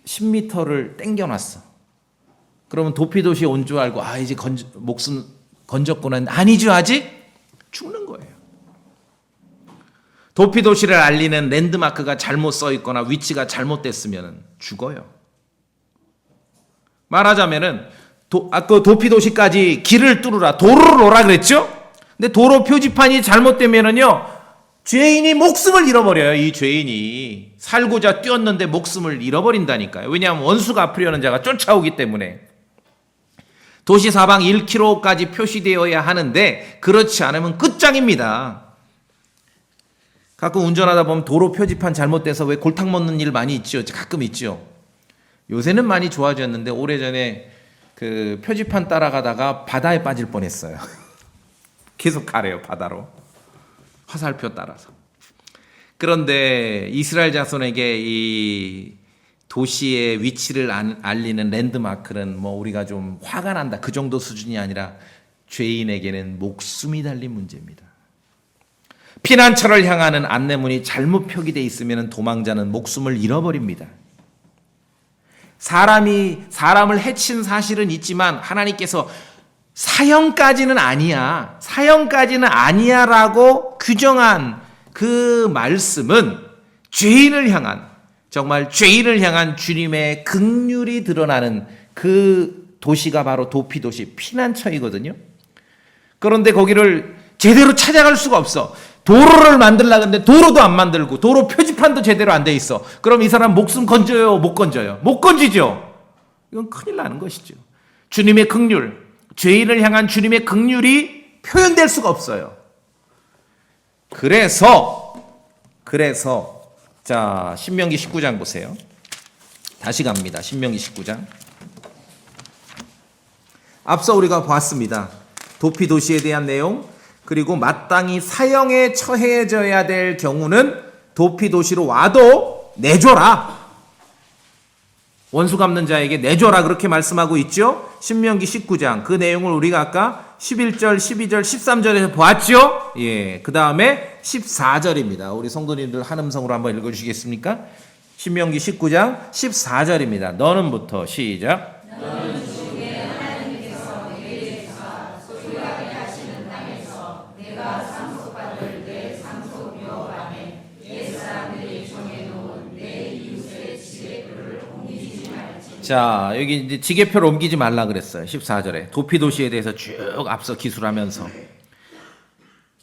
10m를 땡겨놨어. 그러면 도피도시에 온 줄 알고 이제 목숨 건졌구나. 아니죠, 아직? 죽는 거예요. 도피도시를 알리는 랜드마크가 잘못 써 있거나 위치가 잘못됐으면 죽어요. 말하자면은 그 도피도시까지 길을 뚫으라, 도로를 놓으라 그랬죠? 근데 도로 표지판이 잘못되면은요, 죄인이 목숨을 잃어버려요. 이 죄인이 살고자 뛰었는데 목숨을 잃어버린다니까요. 왜냐하면 원수가 갚으려는 자가 쫓아오기 때문에. 도시 사방 1km까지 표시되어야 하는데 그렇지 않으면 끝장입니다. 가끔 운전하다 보면 도로 표지판 잘못돼서 왜 골탕 먹는 일 많이 있죠. 가끔 있죠. 요새는 많이 좋아졌는데 오래전에 그 표지판 따라가다가 바다에 빠질 뻔했어요. 계속 가래요, 바다로. 화살표 따라서. 그런데 이스라엘 자손에게 이 도시의 위치를 알리는 랜드마크는 뭐 우리가 좀 화가 난다 그 정도 수준이 아니라 죄인에게는 목숨이 달린 문제입니다. 피난처를 향하는 안내문이 잘못 표기되어 있으면 도망자는 목숨을 잃어버립니다. 사람을 해친 사실은 있지만 하나님께서 사형까지는 아니야라고 규정한 그 말씀은 정말 죄인을 향한 주님의 긍휼이 드러나는 그 도시가 바로 도피도시 피난처이거든요. 그런데 거기를 제대로 찾아갈 수가 없어. 도로를 만들려고 하는데 도로도 안 만들고 도로 표지판도 제대로 안 돼 있어. 그럼 이 사람 목숨 건져요? 못 건져요? 못 건지죠. 이건 큰일 나는 것이죠. 주님의 긍휼, 죄인을 향한 주님의 긍휼이 표현될 수가 없어요. 그래서 자, 신명기 19장 보세요. 다시 갑니다. 신명기 19장. 앞서 우리가 봤습니다. 도피도시에 대한 내용, 그리고 마땅히 사형에 처해져야 될 경우는 도피도시로 와도 내줘라. 원수 갚는 자에게 내줘라 그렇게 말씀하고 있죠. 신명기 19장 그 내용을 우리가 아까 11절, 12절, 13절에서 보았죠. 예, 그 다음에 14절입니다. 우리 성도님들 한음성으로 한번 읽어주시겠습니까? 신명기 19장 14절입니다. 너는부터 시작. 너는 주의 하나님께서 내게서 소유하게 하시는 땅에서 내가 상속받을 내 상속묘 안에 옛사람들이 정해놓은 내 이웃의 지게표를 옮기지 말지. 자, 여기 이제 지게표를 옮기지 말라 그랬어요. 14절에 도피도시에 대해서 쭉 앞서 기술하면서.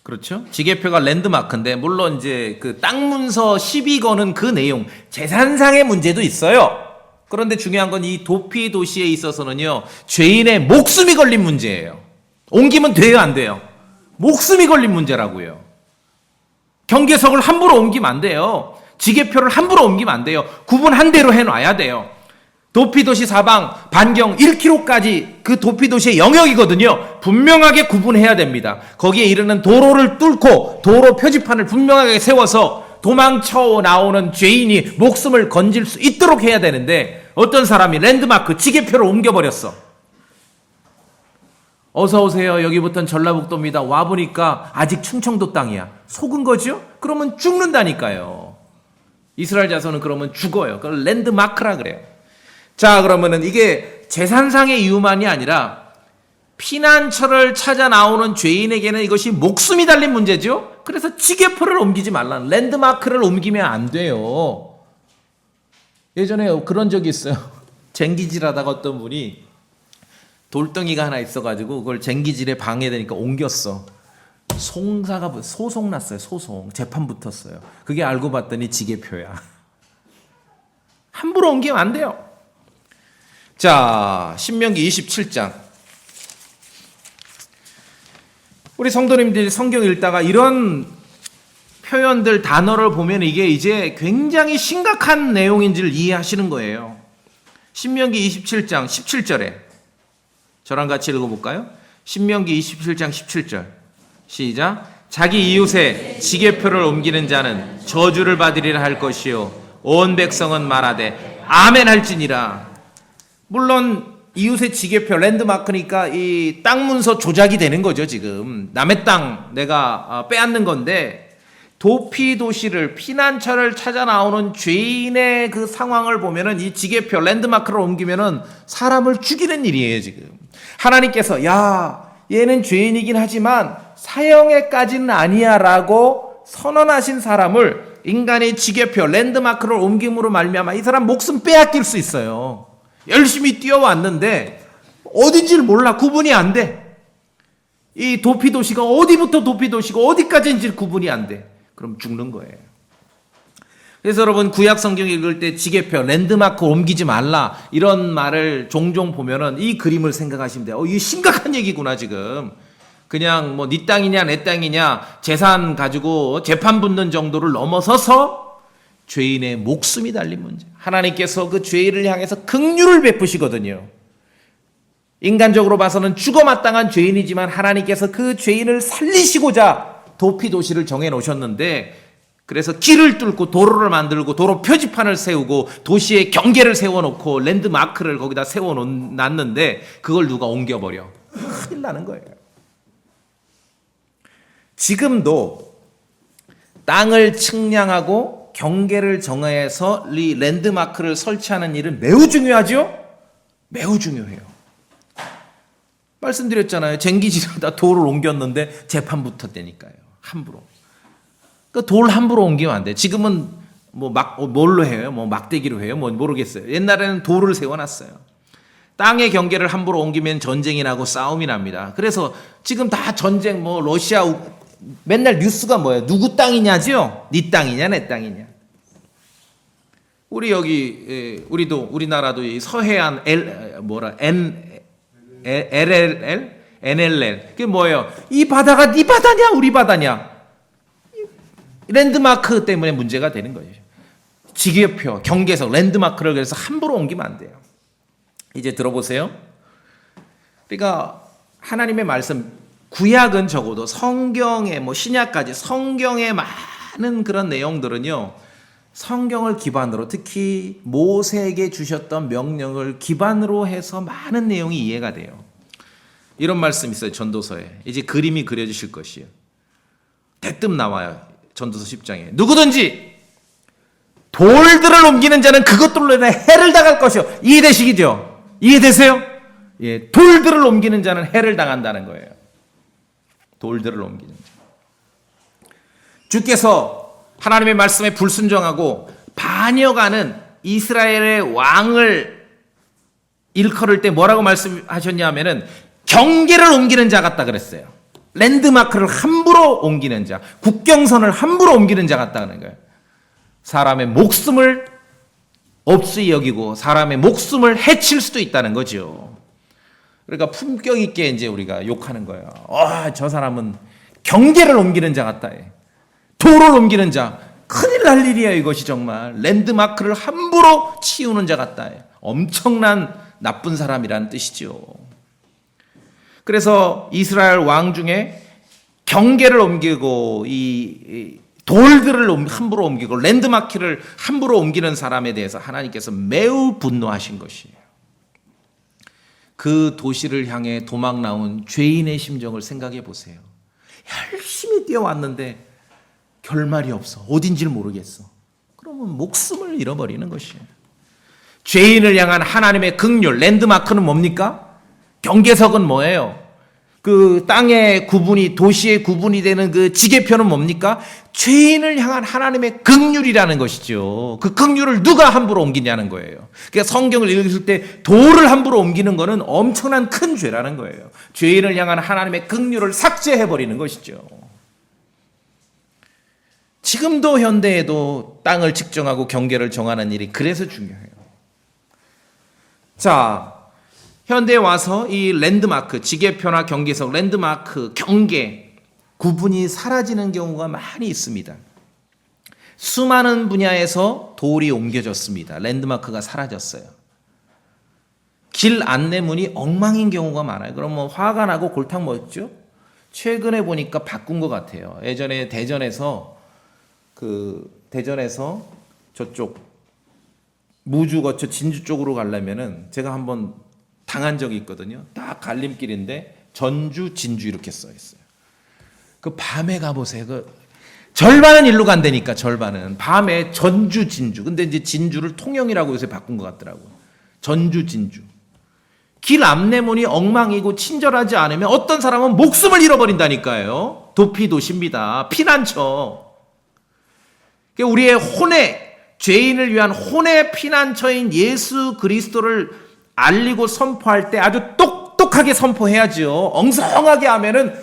그렇죠? 지게표가 랜드마크인데 물론 이제 그 땅 문서 12권은 그 내용 재산상의 문제도 있어요. 그런데 중요한 건 이 도피 도시에 있어서는요, 죄인의 목숨이 걸린 문제예요. 옮기면 돼요, 안 돼요? 목숨이 걸린 문제라고요. 경계석을 함부로 옮기면 안 돼요. 지게표를 함부로 옮기면 안 돼요. 구분한 대로 해놔야 돼요. 도피도시 사방 반경 1km까지 그 도피도시의 영역이거든요. 분명하게 구분해야 됩니다. 거기에 이르는 도로를 뚫고 도로 표지판을 분명하게 세워서 도망쳐 나오는 죄인이 목숨을 건질 수 있도록 해야 되는데 어떤 사람이 랜드마크 지게표를 옮겨버렸어. 어서 오세요. 여기부터는 전라북도입니다. 와보니까 아직 충청도 땅이야. 속은 거죠? 그러면 죽는다니까요. 이스라엘 자손은 그러면 죽어요. 그걸 랜드마크라 그래요. 자, 그러면은 이게 재산상의 이유만이 아니라 피난처를 찾아 나오는 죄인에게는 이것이 목숨이 달린 문제죠. 그래서 지게표를 옮기지 말라는, 랜드마크를 옮기면 안 돼요. 예전에 그런 적이 있어요. 쟁기질하다가 어떤 분이 돌덩이가 하나 있어가지고 그걸 쟁기질에 방해되니까 옮겼어. 소송 났어요. 소송. 재판 붙었어요. 그게 알고 봤더니 지게표야. 함부로 옮기면 안 돼요. 자, 신명기 27장. 우리 성도님들이 성경 읽다가 이런 표현들, 단어를 보면 이게 이제 굉장히 심각한 내용인지를 이해하시는 거예요. 신명기 27장 17절에 저랑 같이 읽어볼까요? 신명기 27장 17절 시작. 자기 이웃의 지게표를 옮기는 자는 저주를 받으리라 할 것이요 온 백성은 말하되 아멘 할지니라. 물론 이웃의 지게표, 랜드마크니까 이 땅 문서 조작이 되는 거죠. 지금 남의 땅 내가 빼앗는 건데, 도피 도시를, 피난처를 찾아 나오는 죄인의 그 상황을 보면은 이 지게표, 랜드마크를 옮기면은 사람을 죽이는 일이에요. 지금 하나님께서 야, 얘는 죄인이긴 하지만 사형에까지는 아니야라고 선언하신 사람을 인간의 지게표, 랜드마크를 옮김으로 말미암아 이 사람 목숨 빼앗길 수 있어요. 열심히 뛰어왔는데 어딘지를 몰라. 구분이 안 돼. 이 도피도시가 어디부터 도피도시고 어디까지인지 구분이 안 돼. 그럼 죽는 거예요. 그래서 여러분 구약 성경 읽을 때 지계표, 랜드마크 옮기지 말라 이런 말을 종종 보면은 이 그림을 생각하시면 돼요. 이게 심각한 얘기구나 지금. 그냥 뭐 네 땅이냐 내 땅이냐 재산 가지고 재판 붙는 정도를 넘어서서 죄인의 목숨이 달린 문제. 하나님께서 그 죄인을 향해서 긍휼을 베푸시거든요. 인간적으로 봐서는 죽어마땅한 죄인이지만 하나님께서 그 죄인을 살리시고자 도피도시를 정해놓으셨는데, 그래서 길을 뚫고 도로를 만들고 도로 표지판을 세우고 도시의 경계를 세워놓고 랜드마크를 거기다 세워놨는데 그걸 누가 옮겨버려. 큰일 나는 거예요. 지금도 땅을 측량하고 경계를 정해서 이 랜드마크를 설치하는 일은 매우 중요하죠? 매우 중요해요. 말씀드렸잖아요. 쟁기지르다 돌을 옮겼는데 재판 붙었다니까요. 함부로. 그 돌 함부로 옮기면 안 돼. 지금은 뭘로 해요? 막대기로 해요? 모르겠어요. 옛날에는 돌을 세워놨어요. 땅의 경계를 함부로 옮기면 전쟁이 나고 싸움이 납니다. 그래서 지금 다 전쟁, 러시아, 맨날 뉴스가 뭐예요? 누구 땅이냐죠? 네 땅이냐, 내 땅이냐. 우리 여기, 우리나라도 이 서해안 NLL? 그게 뭐예요? 이 바다가 네 바다냐, 우리 바다냐? 랜드마크 때문에 문제가 되는 거예요. 지계표, 경계석, 랜드마크를 그래서 함부로 옮기면 안 돼요. 이제 들어보세요. 그러니까 하나님의 말씀, 구약은 적어도 성경에 신약까지 성경의 많은 그런 내용들은요, 성경을 기반으로 특히 모세에게 주셨던 명령을 기반으로 해서 많은 내용이 이해가 돼요. 이런 말씀 있어요. 전도서에. 이제 그림이 그려지실 것이에요. 대뜸 나와요. 전도서 10장에. 누구든지 돌들을 옮기는 자는 그것들로 인해 해를 당할 것이요. 이해되시죠? 이해되세요? 예, 돌들을 옮기는 자는 해를 당한다는 거예요. 돌들을 옮기는 자. 주께서 하나님의 말씀에 불순종하고 반역하는 이스라엘의 왕을 일컬을 때 뭐라고 말씀하셨냐면은 경계를 옮기는 자 같다 그랬어요. 랜드마크를 함부로 옮기는 자, 국경선을 함부로 옮기는 자 같다는 거예요. 사람의 목숨을 없이 여기고 사람의 목숨을 해칠 수도 있다는 거죠. 그러니까 품격 있게 이제 우리가 욕하는 거예요. 저 사람은 경계를 옮기는 자 같다. 도를 옮기는 자. 큰일 날 일이에요, 이것이 정말. 랜드마크를 함부로 치우는 자 같다. 엄청난 나쁜 사람이라는 뜻이죠. 그래서 이스라엘 왕 중에 경계를 옮기고 이 돌들을 함부로 옮기고 랜드마크를 함부로 옮기는 사람에 대해서 하나님께서 매우 분노하신 것이에요. 그 도시를 향해 도망 나온 죄인의 심정을 생각해 보세요. 열심히 뛰어왔는데 결말이 없어. 어딘지를 모르겠어. 그러면 목숨을 잃어버리는 것이에요. 죄인을 향한 하나님의 긍휼, 랜드마크는 뭡니까? 경계석은 뭐예요? 그 땅의 구분이, 도시의 구분이 되는 그 지계표는 뭡니까? 죄인을 향한 하나님의 긍휼이라는 것이죠. 그 긍휼을 누가 함부로 옮기냐는 거예요. 그러니까 성경을 읽을 때 돌을 함부로 옮기는 것은 엄청난 큰 죄라는 거예요. 죄인을 향한 하나님의 긍휼을 삭제해버리는 것이죠. 지금도 현대에도 땅을 측정하고 경계를 정하는 일이 그래서 중요해요. 자, 현대에 와서 이 랜드마크, 지계표나 경계석, 랜드마크, 경계, 구분이 사라지는 경우가 많이 있습니다. 수많은 분야에서 돌이 옮겨졌습니다. 랜드마크가 사라졌어요. 길 안내문이 엉망인 경우가 많아요. 그럼 화가 나고 골탕 먹었죠? 최근에 보니까 바꾼 것 같아요. 예전에 대전에서 저쪽 무주 거쳐 진주 쪽으로 가려면은 제가 한번 당한 적이 있거든요. 딱 갈림길인데 전주, 진주 이렇게 써 있어요. 그 밤에 가보세요. 그 절반은 일로 간다니까, 절반은. 밤에 전주, 진주. 근데 이제 진주를 통영이라고 요새 바꾼 것 같더라고요. 전주, 진주. 길 안내문이 엉망이고 친절하지 않으면 어떤 사람은 목숨을 잃어버린다니까요. 도피도시입니다. 피난처. 우리의 혼의, 죄인을 위한 혼의 피난처인 예수 그리스도를 알리고 선포할 때 아주 똑똑하게 선포해야죠. 엉성하게 하면은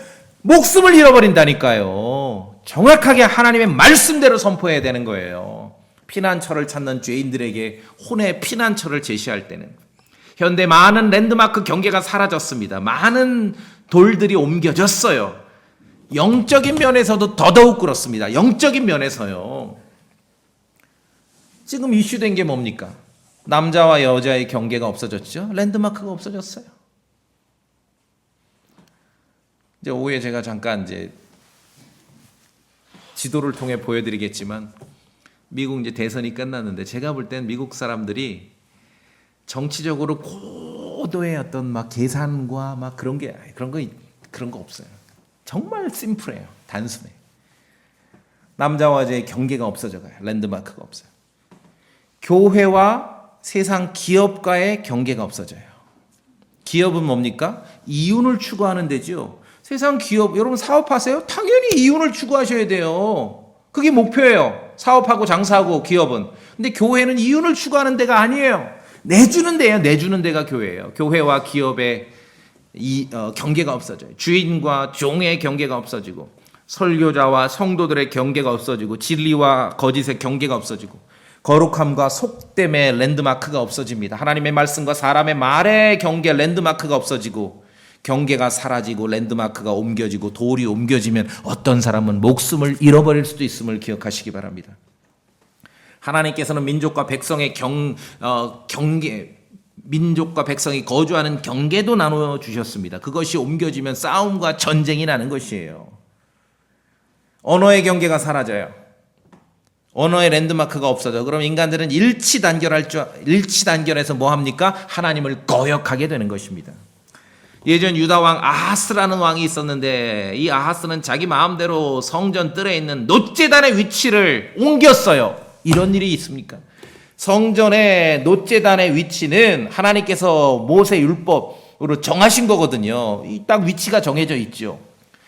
목숨을 잃어버린다니까요. 정확하게 하나님의 말씀대로 선포해야 되는 거예요. 피난처를 찾는 죄인들에게 혼의 피난처를 제시할 때는 현대 많은 랜드마크 경계가 사라졌습니다. 많은 돌들이 옮겨졌어요. 영적인 면에서도 더더욱 그렇습니다. 영적인 면에서요. 지금 이슈된 게 뭡니까? 남자와 여자의 경계가 없어졌죠. 랜드마크가 없어졌어요. 이제 오후에 제가 잠깐 이제 지도를 통해 보여드리겠지만 미국 이제 대선이 끝났는데 제가 볼 땐 미국 사람들이 정치적으로 고도의 어떤 막 계산과 막 그런 거 없어요. 정말 심플해요. 단순해. 남자와 여자의 경계가 없어져가요. 랜드마크가 없어요. 교회와 세상 기업과의 경계가 없어져요. 기업은 뭡니까? 이윤을 추구하는 데죠. 세상 기업, 여러분 사업하세요? 당연히 이윤을 추구하셔야 돼요. 그게 목표예요. 사업하고 장사하고 기업은. 근데 교회는 이윤을 추구하는 데가 아니에요. 내주는 데예요. 내주는 데가 교회예요. 교회와 기업의 경계가 없어져요. 주인과 종의 경계가 없어지고 설교자와 성도들의 경계가 없어지고 진리와 거짓의 경계가 없어지고 거룩함과 속됨의 랜드마크가 없어집니다. 하나님의 말씀과 사람의 말의 경계 랜드마크가 없어지고 경계가 사라지고 랜드마크가 옮겨지고 돌이 옮겨지면 어떤 사람은 목숨을 잃어버릴 수도 있음을 기억하시기 바랍니다. 하나님께서는 민족과 백성의 경계, 민족과 백성이 거주하는 경계도 나누어 주셨습니다. 그것이 옮겨지면 싸움과 전쟁이 나는 것이에요. 언어의 경계가 사라져요. 언어의 랜드마크가 없어져. 그럼 인간들은 일치단결해서 뭐 합니까? 하나님을 거역하게 되는 것입니다. 예전 유다 왕 아하스라는 왕이 있었는데 이 아하스는 자기 마음대로 성전 뜰에 있는 놋제단의 위치를 옮겼어요. 이런 일이 있습니까? 성전의 놋제단의 위치는 하나님께서 모세 율법으로 정하신 거거든요. 딱 위치가 정해져 있죠.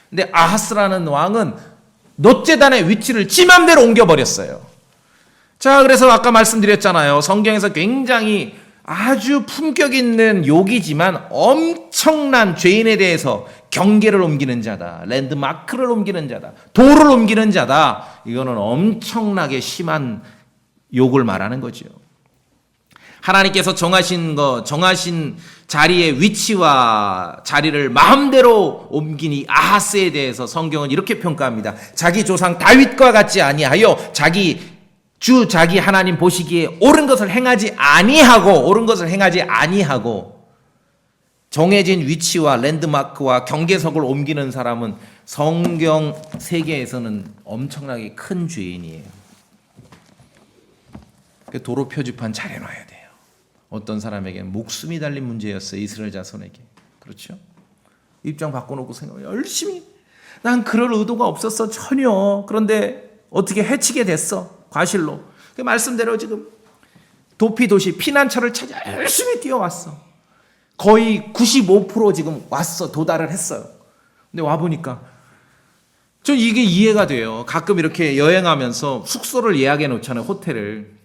근데 아하스라는 왕은 놋제단의 위치를 지 맘대로 옮겨버렸어요. 자, 그래서 아까 말씀드렸잖아요. 성경에서 굉장히 아주 품격 있는 욕이지만 엄청난 죄인에 대해서 경계를 옮기는 자다. 랜드마크를 옮기는 자다. 도를 옮기는 자다. 이거는 엄청나게 심한 욕을 말하는 거죠. 하나님께서 정하신 자리의 위치와 자리를 마음대로 옮긴 이 아하스에 대해서 성경은 이렇게 평가합니다. 자기 조상 다윗과 같지 아니하여 자기 하나님 보시기에 옳은 것을 행하지 아니하고 정해진 위치와 랜드마크와 경계석을 옮기는 사람은 성경 세계에서는 엄청나게 큰 죄인이에요. 도로 표지판 잘 해놔야 돼요. 어떤 사람에게는 목숨이 달린 문제였어요. 이스라엘 자손에게. 그렇죠? 입장 바꿔놓고 생각해 열심히 난 그럴 의도가 없었어 전혀. 그런데 어떻게 해치게 됐어. 과실로. 그 말씀대로 지금 도피도시 피난처를 찾아 열심히 뛰어왔어. 거의 95% 지금 왔어. 도달을 했어요. 근데 와보니까 저 이게 이해가 돼요. 가끔 이렇게 여행하면서 숙소를 예약해 놓잖아요. 호텔을.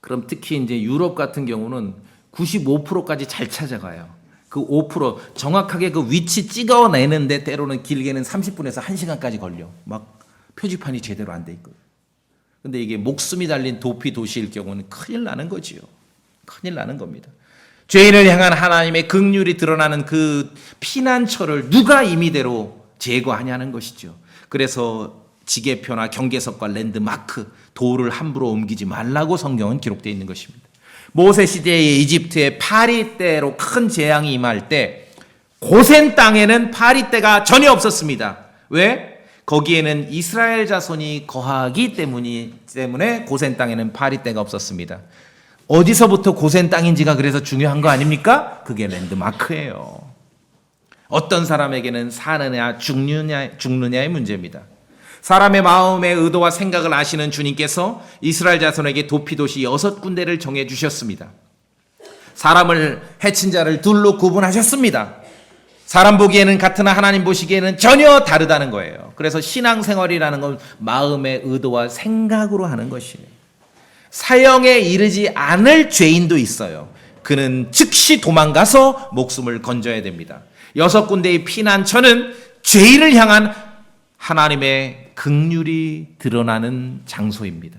그럼 특히 이제 유럽 같은 경우는 95%까지 잘 찾아가요. 그 5% 정확하게 그 위치 찍어내는데 때로는 길게는 30분에서 1시간까지 걸려. 막 표지판이 제대로 안 돼 있거든요. 근데 이게 목숨이 달린 도피 도시일 경우는 큰일 나는 거지요. 큰일 나는 겁니다. 죄인을 향한 하나님의 긍휼이 드러나는 그 피난처를 누가 임의대로 제거하냐는 것이죠. 그래서 지게표나 경계석과 랜드마크, 돌을 함부로 옮기지 말라고 성경은 기록되어 있는 것입니다. 모세 시대의 이집트에 파리떼로 큰 재앙이 임할 때 고센 땅에는 파리떼가 전혀 없었습니다. 왜? 거기에는 이스라엘 자손이 거하기 때문에 고센 땅에는 파리떼가 없었습니다. 어디서부터 고센 땅인지가 그래서 중요한 거 아닙니까? 그게 랜드마크예요. 어떤 사람에게는 사느냐 죽느냐의 문제입니다. 사람의 마음의 의도와 생각을 아시는 주님께서 이스라엘 자손에게 도피도시 6군데를 정해주셨습니다. 사람을 해친 자를 둘로 구분하셨습니다. 사람 보기에는 같으나 하나님 보시기에는 전혀 다르다는 거예요. 그래서 신앙생활이라는 건 마음의 의도와 생각으로 하는 것이에요. 사형에 이르지 않을 죄인도 있어요. 그는 즉시 도망가서 목숨을 건져야 됩니다. 6군데의 피난처는 죄인을 향한 하나님의 긍휼이 드러나는 장소입니다.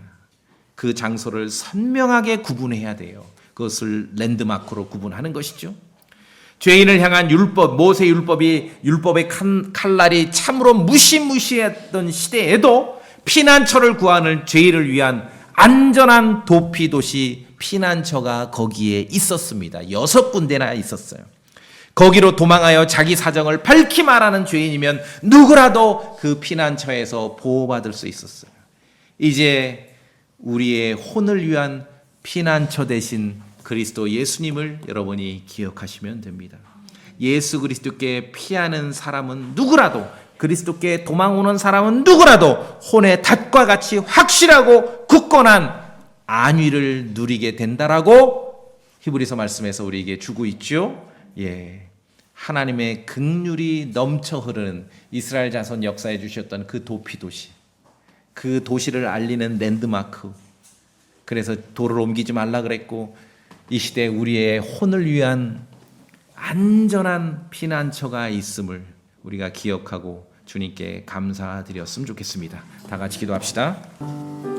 그 장소를 선명하게 구분해야 돼요. 그것을 랜드마크로 구분하는 것이죠. 죄인을 향한 율법, 모세 율법의 칼날이 참으로 무시무시했던 시대에도 피난처를 구하는 죄인을 위한 안전한 도피 도시 피난처가 거기에 있었습니다. 6군데나 있었어요. 거기로 도망하여 자기 사정을 밝히 말하는 죄인이면 누구라도 그 피난처에서 보호받을 수 있었어요. 이제 우리의 혼을 위한 피난처 대신 그리스도 예수님을 여러분이 기억하시면 됩니다. 예수 그리스도께 피하는 사람은 누구라도, 그리스도께 도망오는 사람은 누구라도 혼의 닷과 같이 확실하고 굳건한 안위를 누리게 된다라고 히브리서 말씀에서 우리에게 주고 있죠. 예, 하나님의 긍휼이 넘쳐 흐르는 이스라엘 자손 역사에 주셨던 그 도피 도시, 그 도시를 알리는 랜드마크. 그래서 도를 옮기지 말라 그랬고, 이 시대 우리의 혼을 위한 안전한 피난처가 있음을 우리가 기억하고 주님께 감사드렸으면 좋겠습니다. 다 같이 기도합시다.